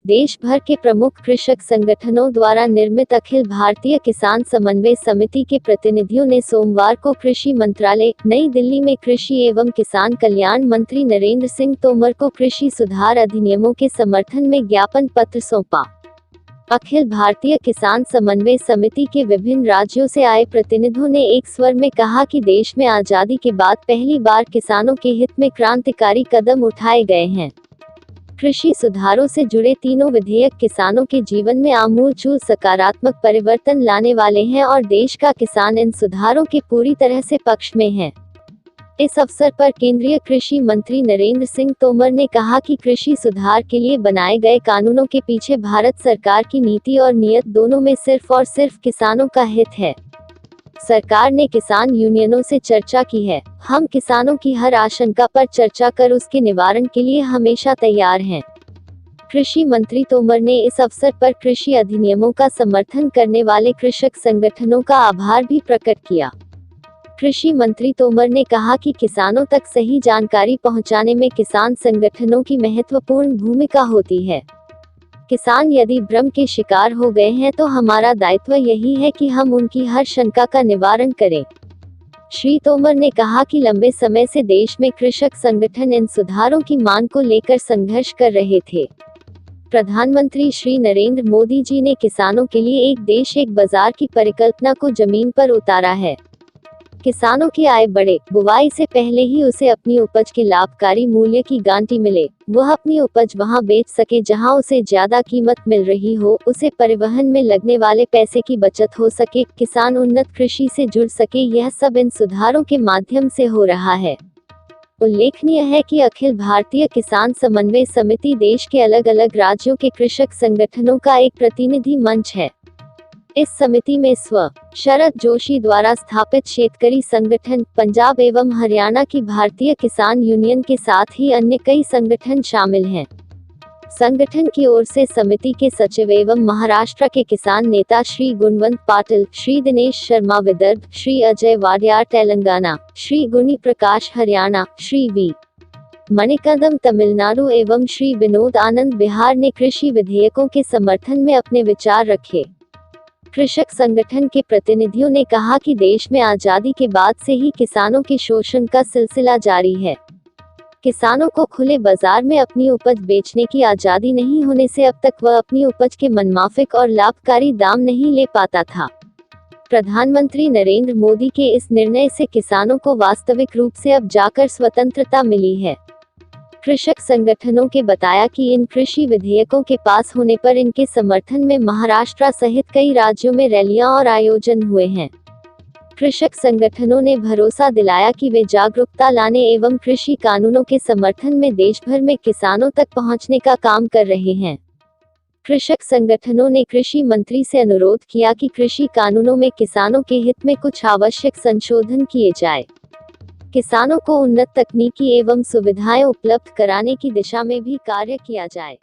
देश भर के प्रमुख कृषक संगठनों द्वारा निर्मित अखिल भारतीय किसान समन्वय समिति के प्रतिनिधियों ने सोमवार को कृषि मंत्रालय, नई दिल्ली में कृषि एवं किसान कल्याण मंत्री नरेंद्र सिंह तोमर को कृषि सुधार अधिनियमों के समर्थन में ज्ञापन पत्र सौंपा। अखिल भारतीय किसान समन्वय समिति के विभिन्न राज्यों से आए प्रतिनिधियों ने एक स्वर में कहा कि देश में आजादी के बाद पहली बार किसानों के हित में क्रांतिकारी कदम उठाए गए हैं। कृषि सुधारों से जुड़े तीनों विधेयक किसानों के जीवन में आमूलचूल सकारात्मक परिवर्तन लाने वाले हैं और देश का किसान इन सुधारों के पूरी तरह से पक्ष में है। इस अवसर पर केंद्रीय कृषि मंत्री नरेंद्र सिंह तोमर ने कहा कि कृषि सुधार के लिए बनाए गए कानूनों के पीछे भारत सरकार की नीति और नीयत दोनों में सिर्फ और सिर्फ किसानों का हित है। सरकार ने किसान यूनियनों से चर्चा की है। हम किसानों की हर आशंका पर चर्चा कर उसके निवारण के लिए हमेशा तैयार हैं। कृषि मंत्री तोमर ने इस अवसर पर कृषि अधिनियमों का समर्थन करने वाले कृषक संगठनों का आभार भी प्रकट किया। कृषि मंत्री तोमर ने कहा कि किसानों तक सही जानकारी पहुंचाने में किसान संगठनों की महत्वपूर्ण भूमिका होती है। किसान यदि भ्रम के शिकार हो गए हैं तो हमारा दायित्व यही है कि हम उनकी हर शंका का निवारण करें। श्री तोमर ने कहा कि लंबे समय से देश में कृषक संगठन इन सुधारों की मांग को लेकर संघर्ष कर रहे थे। प्रधानमंत्री श्री नरेंद्र मोदी जी ने किसानों के लिए एक देश एक बाजार की परिकल्पना को जमीन पर उतारा है। किसानों की आय बढ़े, बुवाई से पहले ही उसे अपनी उपज के लाभकारी मूल्य की गारंटी मिले, वह अपनी उपज वहां बेच सके जहां उसे ज्यादा कीमत मिल रही हो, उसे परिवहन में लगने वाले पैसे की बचत हो सके, किसान उन्नत कृषि से जुड़ सके, यह सब इन सुधारों के माध्यम से हो रहा है। उल्लेखनीय है कि अखिल भारतीय किसान समन्वय समिति देश के अलग अलग राज्यों के कृषक संगठनों का एक प्रतिनिधि मंच है। इस समिति में शरद जोशी द्वारा स्थापित शेतकरी संगठन, पंजाब एवं हरियाणा की भारतीय किसान यूनियन के साथ ही अन्य कई संगठन शामिल हैं। संगठन की ओर से समिति के सचिव एवं महाराष्ट्र के किसान नेता श्री गुणवंत पाटिल, श्री दिनेश शर्मा विदर्भ, श्री अजय वाडियार तेलंगाना, श्री गुनी प्रकाश हरियाणा, श्री वी मणिकंदम तमिलनाडु एवं श्री विनोद आनंद बिहार ने कृषि विधेयकों के समर्थन में अपने विचार रखे। कृषक संगठन के प्रतिनिधियों ने कहा कि देश में आजादी के बाद से ही किसानों के शोषण का सिलसिला जारी है। किसानों को खुले बाजार में अपनी उपज बेचने की आजादी नहीं होने से अब तक वह अपनी उपज के मनमाफिक और लाभकारी दाम नहीं ले पाता था। प्रधानमंत्री नरेंद्र मोदी के इस निर्णय से किसानों को वास्तविक रूप से अब जाकर स्वतंत्रता मिली है। कृषक संगठनों के बताया कि इन कृषि विधेयकों के पास होने पर इनके समर्थन में महाराष्ट्र सहित कई राज्यों में रैलियां और आयोजन हुए हैं। कृषक संगठनों ने भरोसा दिलाया कि वे जागरूकता लाने एवं कृषि कानूनों के समर्थन में देश भर में किसानों तक पहुंचने का काम कर रहे हैं। कृषक संगठनों ने कृषि मंत्री से अनुरोध किया कि कृषि कानूनों में किसानों के हित में कुछ आवश्यक संशोधन किए जाए। किसानों को उन्नत तकनीकी एवं सुविधाएं उपलब्ध कराने की दिशा में भी कार्य किया जाए।